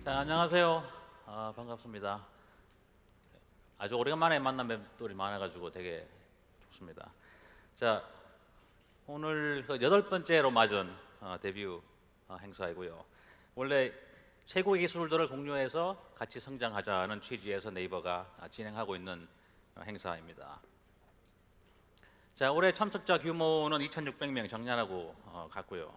자, 안녕하세요. 반갑습니다. 아주 오래간만에 만난 멤버들이 많아가지고 되게 좋습니다. 자, 오늘 그 여덟 번째로 맞은 데뷔 행사이고요. 원래 최고의 기술들을 공유해서 같이 성장하자는 취지에서 네이버가 진행하고 있는 행사입니다. 자, 올해 참석자 규모는 2,600명 정년하고 같고요.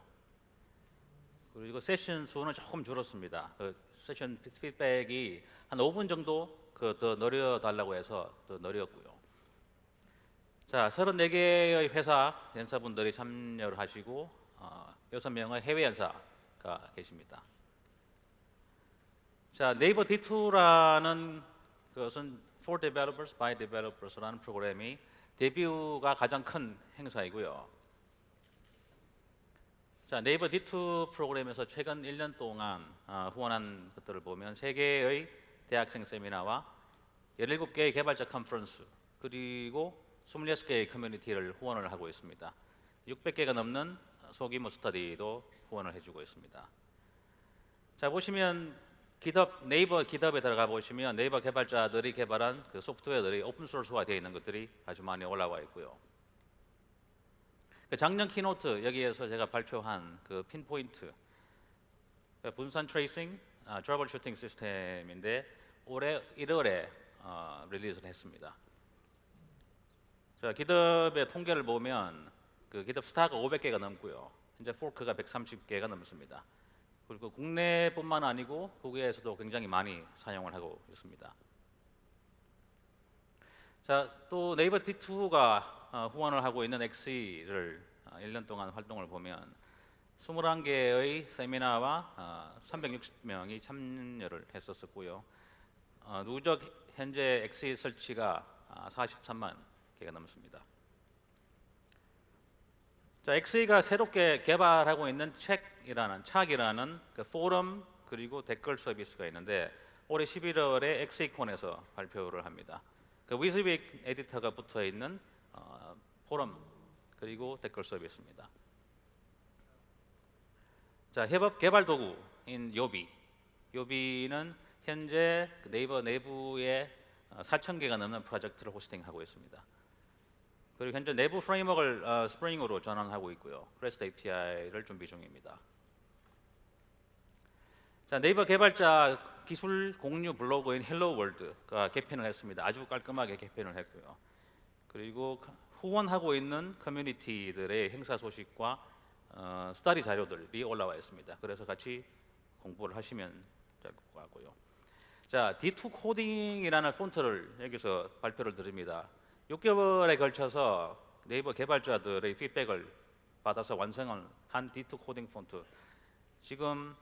그리고 세션 수는 조금 줄었습니다. 그 세션 피드백이 한 5분 정도 더 늘려 달라고 해서 더 늘렸고요. 자, 34개의 회사 연사분들이 참여를 하시고 6명의 해외 연사가 계십니다. 자, 네이버 D2라는 것은 For Developers by Developers라는 프로그램이 데뷔가 가장 큰 행사이고요. 자, 네이버 D2 프로그램에서 최근 1년 동안 후원한 것들을 보면 3개의 대학생 세미나와 17개의 개발자 컨퍼런스 그리고 26개의 커뮤니티를 후원을 하고 있습니다. 600개가 넘는 소규모 스터디도 후원을 해주고 있습니다. 자, 보시면 네이버 GitHub에 들어가 보시면 네이버 개발자들이 개발한 그 소프트웨어들이 오픈 소스화 되어 있는 것들이 아주 많이 올라와 있고요. 작년 키노트 여기에서 제가 발표한 그 핀포인트 분산 트레이싱 트러블 슈팅 시스템인데 올해 1월에 릴리즈를 했습니다. 자, GitHub의 통계를 보면 그 GitHub 스타가 500개가 넘고요. 현재 포크가 130개가 넘습니다. 그리고 국내뿐만 아니고 국외에서도 굉장히 많이 사용을 하고 있습니다. 자, 또 네이버 D2가 후원을 하고 있는 XE를 1년 동안 활동을 보면 21개의 세미나와 360명이 참여를 했었고요. 누적 현재 XE 설치가 43만 개가 넘습니다. 자, XE가 새롭게 개발하고 있는 착이라는 그 포럼 그리고 댓글 서비스가 있는데 올해 11월에 XE콘에서 발표를 합니다. 그 위즈빅 에디터가 붙어 있는 포럼 그리고 댓글 서비스입니다. 자, 협업 개발 도구인 요비는 현재 네이버 내부에 4,000개가 넘는 프로젝트를 호스팅하고 있습니다. 그리고 현재 내부 프레임워크를 스프링으로 전환하고 있고요. REST API를 준비 중입니다. 자, 네이버 개발자 기술 공유 블로그인 헬로 월드가 개편을 했습니다. 아주 깔끔하게 개편을 했고요. 그리고 후원하고 있는 커뮤니티들의 행사 소식과 스터디 자료들이 올라와 있습니다. 그래서 같이 공부를 하시면 될 것 같고요. 자, D2 코딩이라는 폰트를 여기서 발표를 드립니다. 6개월에 걸쳐서 네이버 개발자들의 피드백을 받아서 완성한 D2 코딩 폰트 지금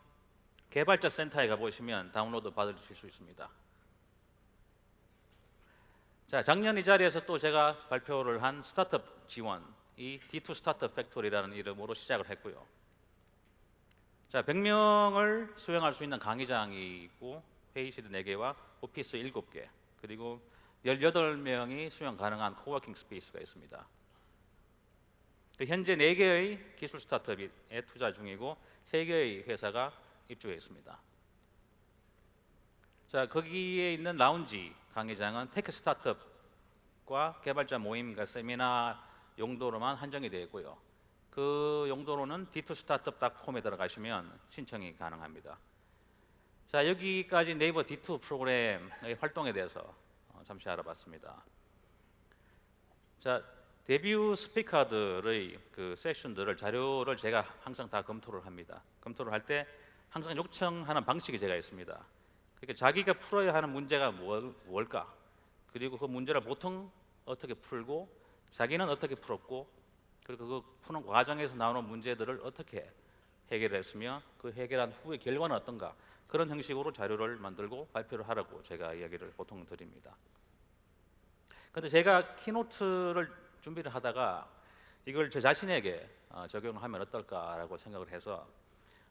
개발자 센터에 가보시면 다운로드 받으실 수 있습니다. 자, 작년 이 자리에서 또 제가 발표를 한 스타트업 지원 이 D2 스타트업 팩토리라는 이름으로 시작을 했고요. 자, 100명을 수용할 수 있는 강의장이 있고 회의실 4개와 오피스 7개 그리고 18명이 수용 가능한 코워킹 스페이스가 있습니다. 현재 4개의 기술 스타트업에 투자 중이고 3개의 회사가 입주해 있습니다. 자, 거기에 있는 라운지 강의장은 테크 스타트업과 개발자 모임과 세미나 용도로만 한정이 되어 있고요. 그 용도로는 d2startup.com에 들어가시면 신청이 가능합니다. 자, 여기까지 네이버 D2 프로그램의 활동에 대해서 잠시 알아봤습니다. 자, 데뷔 스피커들의 그 세션들을 자료를 제가 항상 다 검토를 합니다. 검토를 할 때 항상 요청하는 방식이 제가 있습니다. 그러니까 자기가 풀어야 하는 문제가 뭘까? 그리고 그 문제를 보통 어떻게 풀고 자기는 어떻게 풀었고 그리고 그 푸는 과정에서 나오는 문제들을 어떻게 해결했으며 그 해결한 후의 결과는 어떤가? 그런 형식으로 자료를 만들고 발표를 하라고 제가 이야기를 보통 드립니다. 그런데 제가 키노트를 준비를 하다가 이걸 저 자신에게 적용하면 어떨까라고 생각을 해서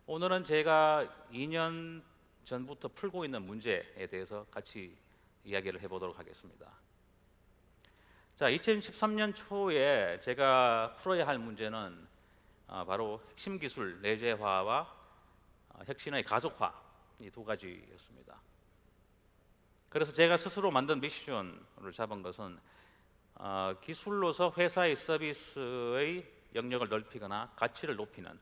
오늘은 제가 2년 전부터 풀고 있는 문제에 대해서 같이 이야기를 해보도록 하겠습니다. 자, 2013년 초에 제가 풀어야 할 문제는 바로 핵심 기술 내재화와 혁신의 가속화 이 두 가지였습니다. 그래서 제가 스스로 만든 미션을 잡은 것은 기술로서 회사의 서비스의 영역을 넓히거나 가치를 높이는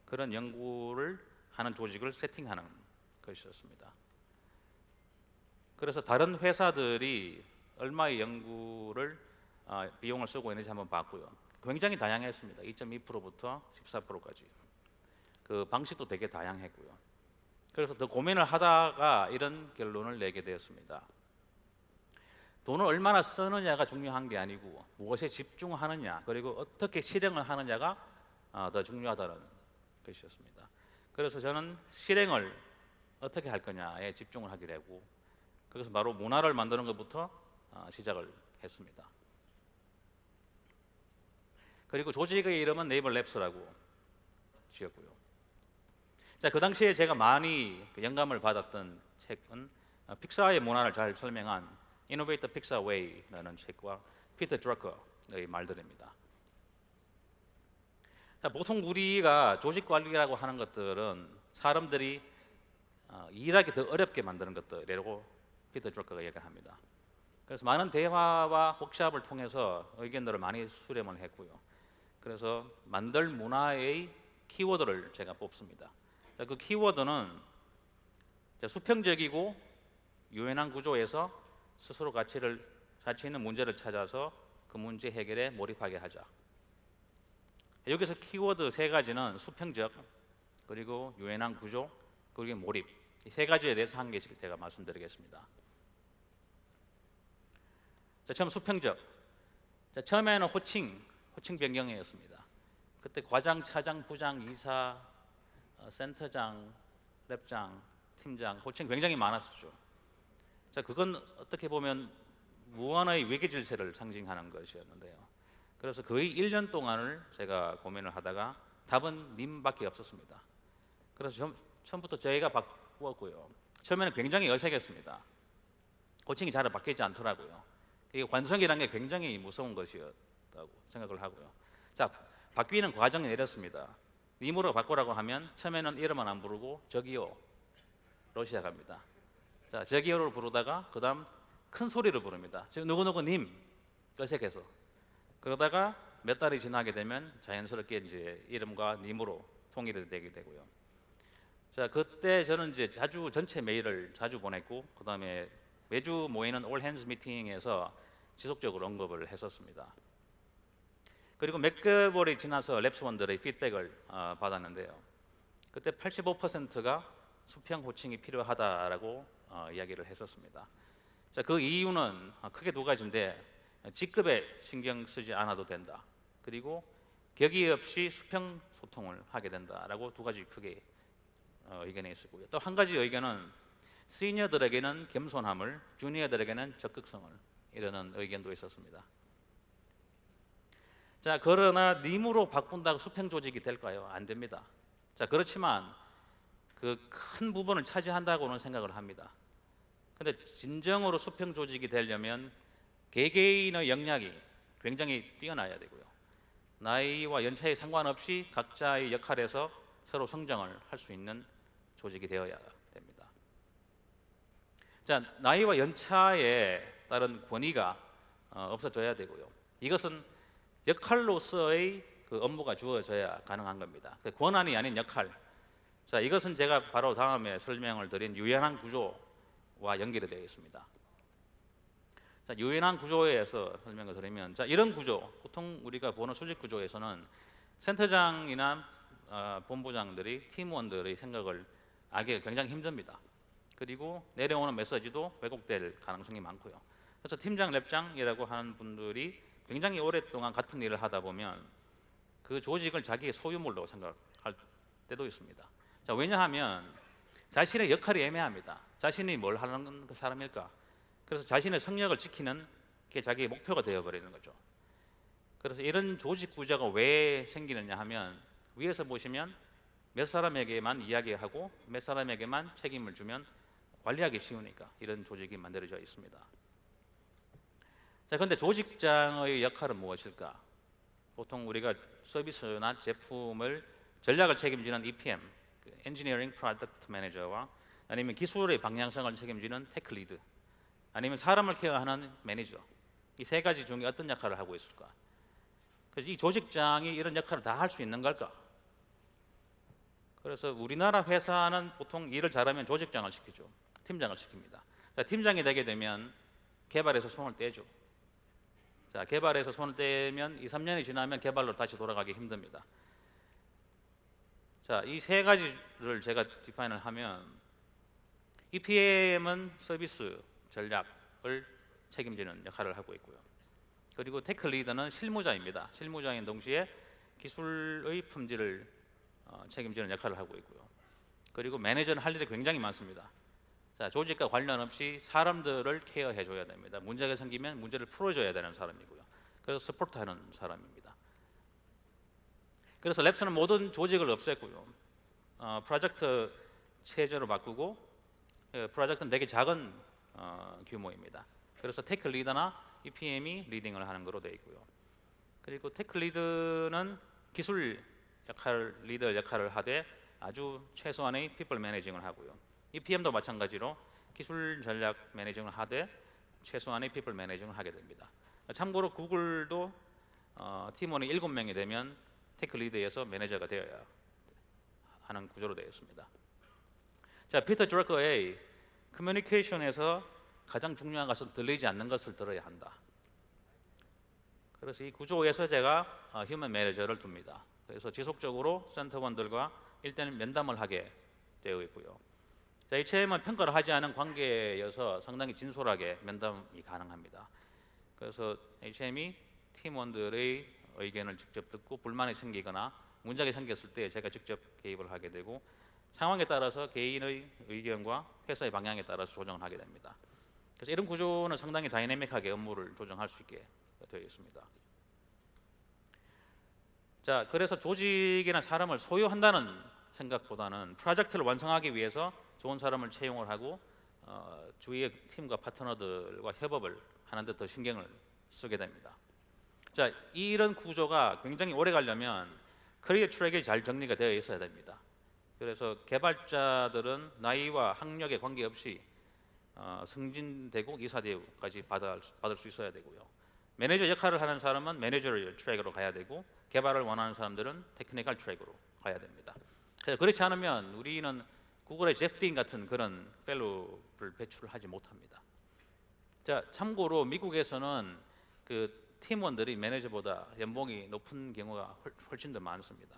그런 연구를 하는 조직을 세팅하는 것이었습니다. 그래서 다른 회사들이 얼마의 연구를 비용을 쓰고 있는지 한번 봤고요. 굉장히 다양했습니다. 2.2%부터 14%까지. 그 방식도 되게 다양했고요. 그래서 더 고민을 하다가 이런 결론을 내게 되었습니다. 돈을 얼마나 쓰느냐가 중요한 게 아니고 무엇에 집중하느냐 그리고 어떻게 실행을 하느냐가 더 중요하다는 것이었습니다. 그래서 저는 실행을 어떻게 할 거냐에 집중을 하기로 하고 그래서 바로 문화를 만드는 것부터 시작을 했습니다. 그리고 조직의 이름은 네이버 랩스라고 지었고요. 자, 그 당시에 제가 많이 영감을 받았던 책은 픽사의 문화를 잘 설명한 Innovate the Pixar Way라는 책과 피터 드러커의 말들입니다. 자, 보통 우리가 조직 관리라고 하는 것들은 사람들이 일하기 더 어렵게 만드는 것들이라고 피터 드러커가 얘기를 합니다. 그래서 많은 대화와 워크숍을 통해서 의견들을 많이 수렴을 했고요. 그래서 만들 문화의 키워드를 제가 뽑습니다. 그 키워드는 수평적이고 유연한 구조에서 스스로 가치 있는 문제를 찾아서 그 문제 해결에 몰입하게 하자. 여기서 키워드 세 가지는 수평적, 그리고 유연한 구조, 그리고 몰입. 이 세 가지에 대해서 한 개씩 제가 말씀드리겠습니다. 자, 처음 수평적. 자, 처음에는 호칭 변경이었습니다. 그때 과장, 차장, 부장, 이사, 센터장, 랩장, 팀장, 호칭 굉장히 많았었죠. 자, 그건 어떻게 보면 무한의 외계 질서를 상징하는 것이었는데요. 그래서 거의 1년 동안을 제가 고민을 하다가 답은 님밖에 없었습니다. 그래서 처음부터 저희가 바꾸었고요. 처음에는 굉장히 어색했습니다. 호칭이 잘 바뀌지 않더라고요. 이게 관성이라는 게 굉장히 무서운 것이었다고 생각을 하고요. 자, 바뀌는 과정이 내렸습니다. 님으로 바꾸라고 하면 처음에는 이름은 안 부르고 저기요로 시작합니다. 자, 저기요를 부르다가 그 다음 큰 소리를 부릅니다. 저 누구누구 님, 어색해서. 그러다가 몇 달이 지나게 되면 자연스럽게 이제 이름과 님으로 통일이 되게 되고요. 자, 그때 저는 이제 전체 메일을 자주 보냈고, 그 다음에 매주 모이는 올 핸즈 미팅에서 지속적으로 언급을 했었습니다. 그리고 몇 개월이 지나서 랩스원들의 피드백을 받았는데요. 그때 85%가 수평 호칭이 필요하다라고 이야기를 했었습니다. 자, 그 이유는 크게 두 가지인데 직급에 신경 쓰지 않아도 된다. 그리고 격의 없이 수평 소통을 하게 된다라고 두 가지 크게 의견이 있었고요. 또 한 가지 의견은 시니어들에게는 겸손함을, 주니어들에게는 적극성을 이러는 의견도 있었습니다. 자, 그러나 님으로 바꾼다고 수평 조직이 될까요? 안 됩니다. 자, 그렇지만 그 큰 부분을 차지한다고는 생각을 합니다. 근데 진정으로 수평 조직이 되려면 개개인의 역량이 굉장히 뛰어나야 되고요. 나이와 연차에 상관없이 각자의 역할에서 서로 성장을 할 수 있는 조직이 되어야 됩니다. 자, 나이와 연차에 따른 권위가 없어져야 되고요. 이것은 역할로서의 그 업무가 주어져야 가능한 겁니다. 그 권한이 아닌 역할. 자, 이것은 제가 바로 다음에 설명을 드린 유연한 구조와 연결이 되어 있습니다. 자, 유연한 구조에서 설명을 드리면, 자, 이런 구조, 보통 우리가 보는 수직 구조에서는 센터장이나 본부장들이 팀원들의 생각을 알기가 굉장히 힘듭니다. 그리고 내려오는 메시지도 왜곡될 가능성이 많고요. 그래서 팀장, 랩장이라고 하는 분들이 굉장히 오랫동안 같은 일을 하다 보면 그 조직을 자기의 소유물로 생각할 때도 있습니다. 자, 왜냐하면 자신의 역할이 애매합니다. 자신이 뭘 하는 그 사람일까? 그래서 자신의 성역을 지키는 게 자기의 목표가 되어버리는 거죠. 그래서 이런 조직 구조가 왜 생기느냐 하면 위에서 보시면 몇 사람에게만 이야기하고 몇 사람에게만 책임을 주면 관리하기 쉬우니까 이런 조직이 만들어져 있습니다. 자, 그런데 조직장의 역할은 무엇일까? 보통 우리가 서비스나 제품을 전략을 책임지는 EPM, Engineering Product Manager와 아니면 기술의 방향성을 책임지는 테크 리드, 아니면 사람을 케어하는 매니저. 이 세 가지 중에 어떤 역할을 하고 있을까? 그래서 이 조직장이 이런 역할을 다 할 수 있는 걸까? 그래서 우리나라 회사는 보통 일을 잘하면 조직장을 시키죠. 팀장을 시킵니다. 자, 팀장이 되게 되면 개발에서 손을 떼죠. 자, 개발에서 손을 떼면 2, 3년이 지나면 개발로 다시 돌아가기 힘듭니다. 자, 이 세 가지를 제가 디파인을 하면 EPM은 서비스 전략을 책임지는 역할을 하고 있고요. 그리고 테크 리더는 실무자입니다. 실무자인 동시에 기술의 품질을 책임지는 역할을 하고 있고요. 그리고 매니저는 할 일이 굉장히 많습니다. 자, 조직과 관련 없이 사람들을 케어해 줘야 됩니다. 문제가 생기면 문제를 풀어줘야 되는 사람이고요. 그래서 서포트하는 사람입니다. 그래서 랩스는 모든 조직을 없앴고요. 프로젝트 체제로 바꾸고, 프로젝트는 되게 작은 규모입니다. 그래서 테크 리더나 EPM이 리딩을 하는 거로 되어 있고요. 그리고 테크 리드는 기술 리더 역할을 하되 아주 최소한의 피플 매니징을 하고요. EPM도 마찬가지로 기술 전략 매니징을 하되 최소한의 피플 매니징을 하게 됩니다. 참고로 구글도 팀원이 7명이 되면 테크 리드에서 매니저가 되어야 하는 구조로 되어 있습니다. 자, 피터 드러커의 커뮤니케이션에서 가장 중요한 것은 들리지 않는 것을 들어야 한다. 그래서 이 구조에서 제가 휴먼 매니저를 둡니다. 그래서 지속적으로 센터원들과 일대일 면담을 하게 되어 있고요. 자, HM은 평가를 하지 않은 관계여서 상당히 진솔하게 면담이 가능합니다. 그래서 HM이 팀원들의 의견을 직접 듣고 불만이 생기거나 문제가 생겼을 때 제가 직접 개입을 하게 되고 상황에 따라서 개인의 의견과 회사의 방향에 따라서 조정을 하게 됩니다. 그래서 이런 구조는 상당히 다이내믹하게 업무를 조정할 수 있게 되어 있습니다. 자, 그래서 조직이나 사람을 소유한다는 생각보다는 프로젝트를 완성하기 위해서 좋은 사람을 채용을 하고 주위의 팀과 파트너들과 협업을 하는데 더 신경을 쓰게 됩니다. 자, 이런 구조가 굉장히 오래 가려면 커리어 트랙이 잘 정리가 되어 있어야 됩니다. 그래서 개발자들은 나이와 학력에 관계없이 승진되고 이사 대우까지 받을 수 있어야 되고요. 매니저 역할을 하는 사람은 매니저럴 트랙으로 가야 되고 개발을 원하는 사람들은 테크니컬 트랙으로 가야 됩니다. 그렇지 않으면 우리는 구글의 제프 딘 같은 그런 펠로우를 배출하지 못합니다. 자, 참고로 미국에서는 그 팀원들이 매니저보다 연봉이 높은 경우가 훨씬 더 많습니다.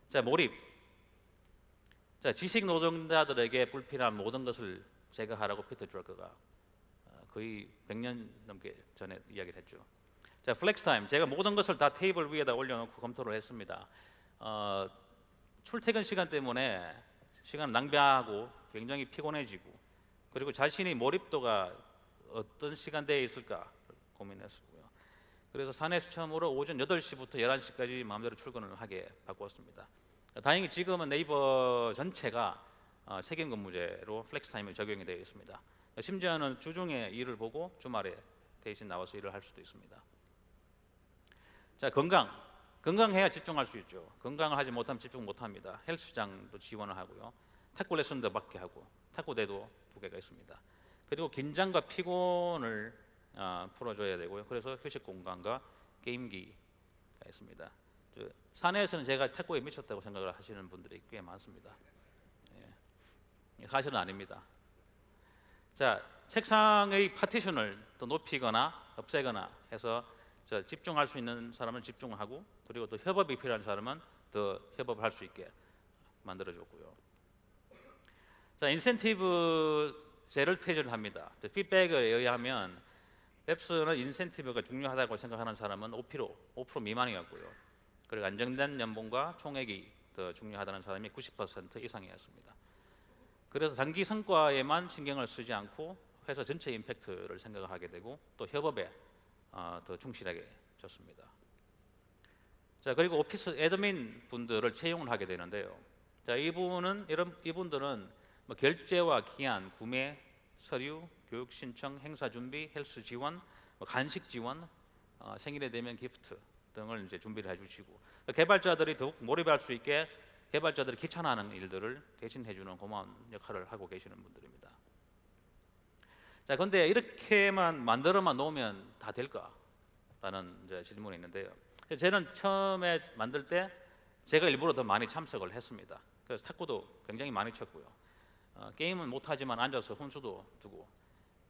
자, 몰입. 자, 지식 노동자들에게 불필요한 모든 것을 제거하라고 피터 드러커가 거의 100년 넘게 전에 이야기를 했죠. 자, 플렉스 타임. 제가 모든 것을 다 테이블 위에다 올려놓고 검토를 했습니다. 출퇴근 시간 때문에 시간 낭비하고 굉장히 피곤해지고 그리고 자신이 몰입도가 어떤 시간대에 있을까 고민했고요. 그래서 사내에서 처음으로 오전 8시부터 11시까지 마음대로 출근을 하게 바꾸었습니다. 다행히 지금은 네이버 전체가 책임 근무제로 플렉스 타임이 적용이 되어 있습니다. 심지어는 주중에 일을 보고 주말에 대신 나와서 일을 할 수도 있습니다. 자, 건강해야 집중할 수 있죠. 건강을 하지 못하면 집중 못합니다. 헬스장도 지원을 하고요. 탁구 레슨도 받게 하고 탁구대도 2개가 있습니다. 그리고 긴장과 피곤을 풀어줘야 되고요. 그래서 휴식 공간과 게임기가 있습니다. 사내에서는 제가 탁구에 미쳤다고 생각을 하시는 분들이 꽤 많습니다. 사실은 아닙니다. 자, 책상의 파티션을 또 높이거나 없애거나 해서 집중할 수 있는 사람은 집중하고 그리고 또 협업이 필요한 사람은 더 협업을 할 수 있게 만들어줬고요. 자, 인센티브제를 폐지를 합니다. 피드백에 의하면 랩스는 인센티브가 중요하다고 생각하는 사람은 5% 미만이었고요. 그리고 안정된 연봉과 총액이 더 중요하다는 사람이 90% 이상이었습니다. 그래서 단기 성과에만 신경을 쓰지 않고 회사 전체 임팩트를 생각을 하게 되고 또 협업에 더 충실하게 졌습니다. 자, 그리고 오피스 애드민 분들을 채용을 하게 되는데요. 자, 이분들은 뭐 결제와 기한, 구매, 서류, 교육 신청, 행사 준비, 헬스 지원, 간식 지원, 생일에 되면 기프트 등을 이제 준비를 해주시고 개발자들이 더욱 몰입할 수 있게 개발자들이 귀찮아하는 일들을 대신 해주는 고마운 역할을 하고 계시는 분들입니다. 자, 근데 이렇게만 만들어만 놓으면 다 될까라는 이제 질문이 있는데요. 저는 처음에 만들 때 제가 일부러 더 많이 참석을 했습니다. 그래서 탁구도 굉장히 많이 쳤고요. 게임은 못하지만 앉아서 훈수도 두고,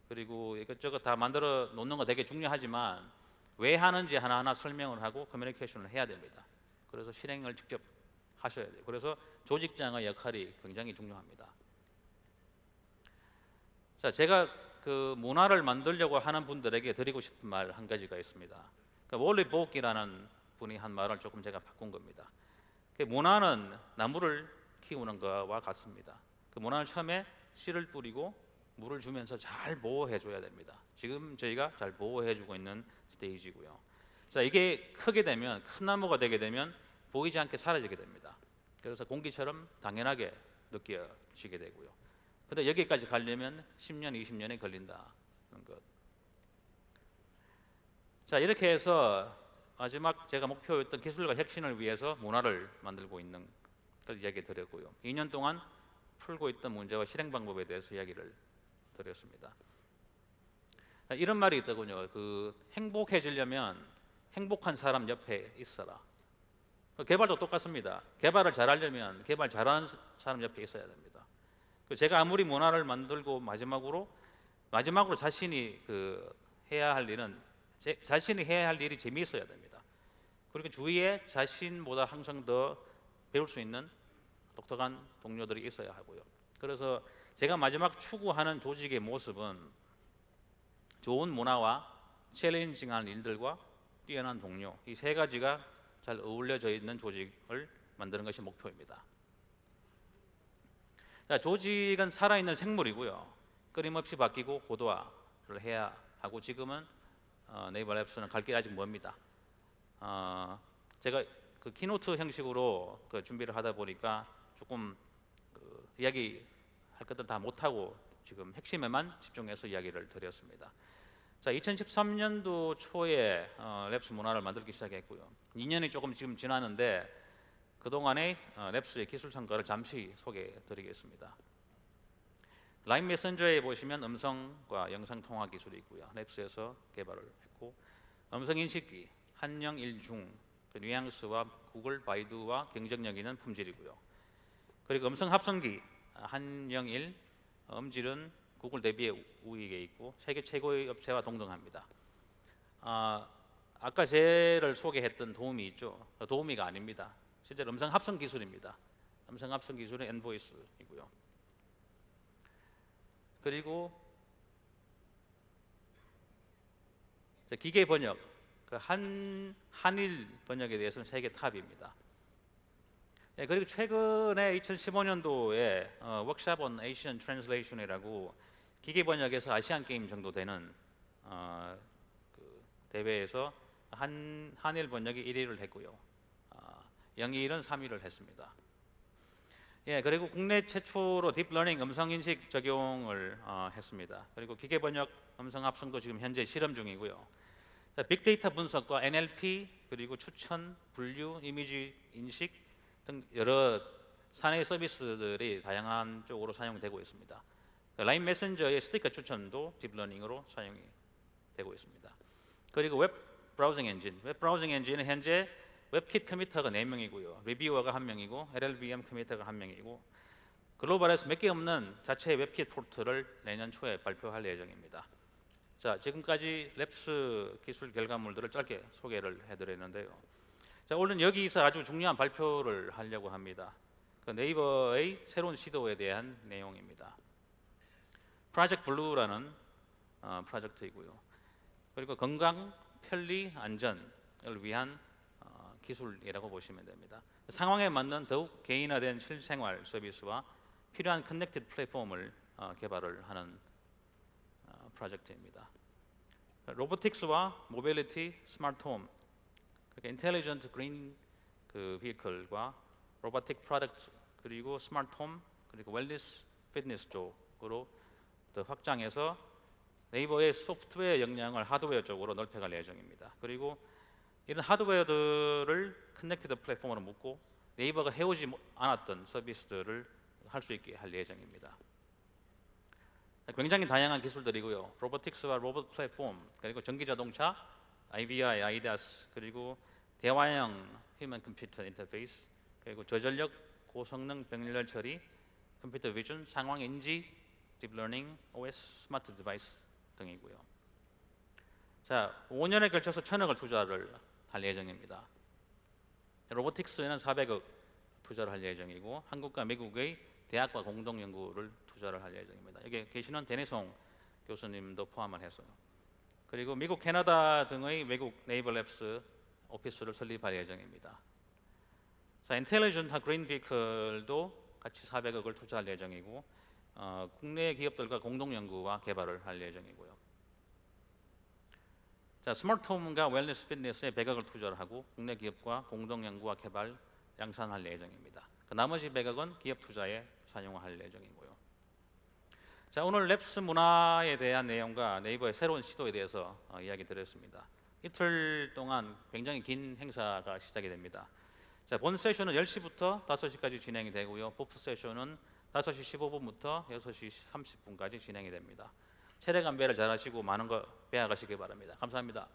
그리고 이것저것 다 만들어 놓는 거 되게 중요하지만 왜 하는지 하나하나 설명을 하고 커뮤니케이션을 해야 됩니다. 그래서 실행을 직접 하셔야 돼요. 그래서 조직장의 역할이 굉장히 중요합니다. 자, 제가 그 문화를 만들려고 하는 분들에게 드리고 싶은 말 한 가지가 있습니다. 월리 복이라는 분이 한 말을 조금 제가 바꾼 겁니다. 문화는 나무를 키우는 것과 같습니다. 그 문화는 처음에 씨를 뿌리고 물을 주면서 잘 보호해 줘야 됩니다. 지금 저희가 잘 보호해 주고 있는 스테이지고요. 자, 이게 크게 되면, 큰 나무가 되게 되면 보이지 않게 사라지게 됩니다. 그래서 공기처럼 당연하게 느껴지게 되고요. 근데 여기까지 가려면 10년, 20년이 걸린다는 것. 자, 이렇게 해서 마지막 제가 목표였던 기술과 혁신을 위해서 문화를 만들고 있는 걸 이야기 드렸고요. 2년 동안 풀고 있던 문제와 실행 방법에 대해서 이야기를 드렸습니다. 이런 말이 있더군요. 행복해지려면 행복한 사람 옆에 있어라. 개발도 똑같습니다. 개발을 잘하려면 개발 잘하는 사람 옆에 있어야 됩니다. 제가 아무리 문화를 만들고 마지막으로 자신이 해야 할 일은 자신이 해야 할 일이 재미있어야 됩니다. 그리고 주위에 자신보다 항상 더 배울 수 있는 독특한 동료들이 있어야 하고요. 그래서 제가 마지막 추구하는 조직의 모습은 좋은 문화와 챌린징한 일들과 뛰어난 동료, 이 세 가지가 잘 어울려져 있는 조직을 만드는 것이 목표입니다. 자, 조직은 살아있는 생물이고요. 끊임없이 바뀌고 고도화를 해야 하고, 지금은 네이버 랩스는 갈 길이 아직 멉니다. 제가 키노트 형식으로 준비를 하다 보니까 조금 이야기할 것들 다 못하고 지금 핵심에만 집중해서 이야기를 드렸습니다. 자, 2013년도 초에 랩스 문화를 만들기 시작했고요. 2년이 조금 지금 지났는데 그동안의 랩스의 기술 성과를 잠시 소개해 드리겠습니다. 라인 메신저에 보시면 음성과 영상 통화 기술이 있고요. 랩스에서 개발을 했고, 음성 인식기 한영일중, 뉘앙스와 구글, 바이두와 경쟁력 있는 품질이고요. 그리고 음성 합성기 한영일, 음질은 구글 대비에 우위에 있고 세계 최고의 업체와 동등합니다. 아까 제를 소개했던 도우미 있죠? 도우미가 아닙니다. 실제로 음성 합성 기술입니다. 음성 합성 기술은 엔보이스이고요. 그리고 기계 번역, 한일 번역에 대해서는 세계 탑입니다. 네, 그리고 최근에 2015년도에 워크샵 on Asian Translation이라고 기계 번역에서 아시안 게임 정도 되는 대회에서 한일 번역이 1위를 했고요. 영일은 3위를 했습니다. 예, 그리고 국내 최초로 딥러닝 음성 인식 적용을 했습니다. 그리고 기계 번역 음성 합성도 지금 현재 실험 중이고요. 자, 빅데이터 분석과 NLP, 그리고 추천, 분류, 이미지 인식 등 여러 사내 서비스들이 다양한 쪽으로 사용되고 있습니다. 라인 메신저의 스티커 추천도 딥러닝으로 사용이 되고 있습니다. 그리고 웹 브라우징 엔진, 웹 브라우징 엔진은 현재 웹킷 커미터가 4명이고요. 리뷰어가 1명이고 LLVM 커미터가 1명이고 글로벌에서 몇 개 없는 자체 웹킷 포트를 내년 초에 발표할 예정입니다. 자, 지금까지 랩스 기술 결과물들을 짧게 소개를 해드렸는데요. 자, 오늘 여기서 아주 중요한 발표를 하려고 합니다. 네이버의 새로운 시도에 대한 내용입니다. 프로젝트 블루라는 프로젝트이고요. 그리고 건강, 편리, 안전을 위한 기술이라고 보시면 됩니다. 상황에 맞는 더욱 개인화된 실생활 서비스와 필요한 커넥티드 플랫폼을 개발을 하는 프로젝트입니다. 로보틱스와 모빌리티, 스마트홈, 인텔리전트 그린 비클과 로보틱 프로덕트, 그리고 스마트홈, 그리고 웰니스, 피트니스 쪽으로 더 확장해서 네이버의 소프트웨어 역량을 하드웨어 쪽으로 넓혀갈 예정입니다. 그리고 이런 하드웨어들을 커넥티드 플랫폼으로 묶고 네이버가 해오지 않았던 서비스들을 할 수 있게 할 예정입니다. 굉장히 다양한 기술들이고요. 로보틱스와 로봇 플랫폼, 그리고 전기자동차, IVI, 아이다스, 그리고 대화형 휴먼 컴퓨터 인터페이스, 그리고 저전력 고성능 병렬 처리, 컴퓨터 비전, 상황 인지, 딥러닝, OS, 스마트 디바이스 등이고요. 자, 5년에 걸쳐서 1,000억을 투자를 할 예정입니다. 로보틱스에는 400억 투자를 할 예정이고 한국과 미국의 대학과 공동 연구를 투자를 할 예정입니다. 여기 계시는 데니송 교수님도 포함을 해서요. 그리고 미국, 캐나다 등의 외국 네이버랩스 오피스를 설립할 예정입니다. 자, 인텔리전트 그린 비클도 같이 400억을 투자할 예정이고 국내 기업들과 공동 연구와 개발을 할 예정이고요. 자, 스마트홈과 웰니스 피트니스에 100억을 투자를 하고 국내 기업과 공동 연구와 개발 양산할 예정입니다. 그 나머지 100억은 기업 투자에 사용할 예정이고요. 자, 오늘 랩스 문화에 대한 내용과 네이버의 새로운 시도에 대해서 이야기 드렸습니다. 이틀 동안 굉장히 긴 행사가 시작이 됩니다. 자, 본 세션은 10시부터 5시까지 진행이 되고요. 부프 세션은 5시 15분부터 6시 30분까지 진행이 됩니다. 체력 안배를 잘 하시고 많은 거 배워가시기 바랍니다. 감사합니다.